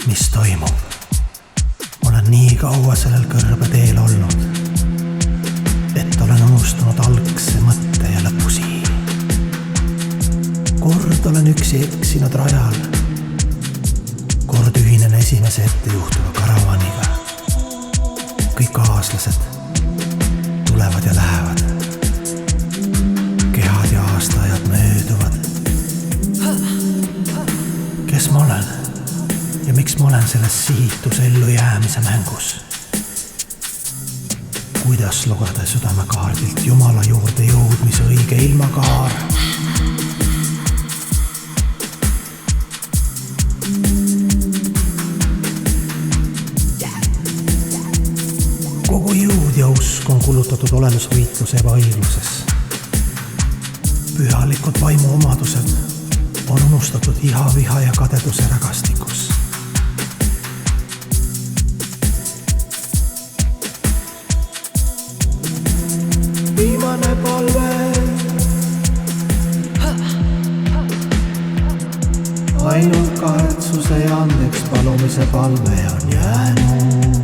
mis toimub. Olen nii kaua sellel kõrbeteel olnud, et olen unustanud algse mõtte ja lõpusi. Kord olen üksi eksinud rajal, kord ühinen esimese ettejuhtuva karavaniga. Kõik kaaslased tulevad ja lähevad, kehad ja aastaajad mööduvad. Kes ma olen ja miks ma olen selles sihitus ellujäämise mängus? Kuidas lugeda südamekaardilt Jumala juurde jõudmise õige ilmakaar? Kogu jõud ja usk on kulutatud olelusvõitluse ebaõigluses. Pühalikud vaimuomadused on unustatud iha, viha ja kadeduse rägastikus. Viimane palve, ainult kahetsuse ja andeks palumise palve on jäänud.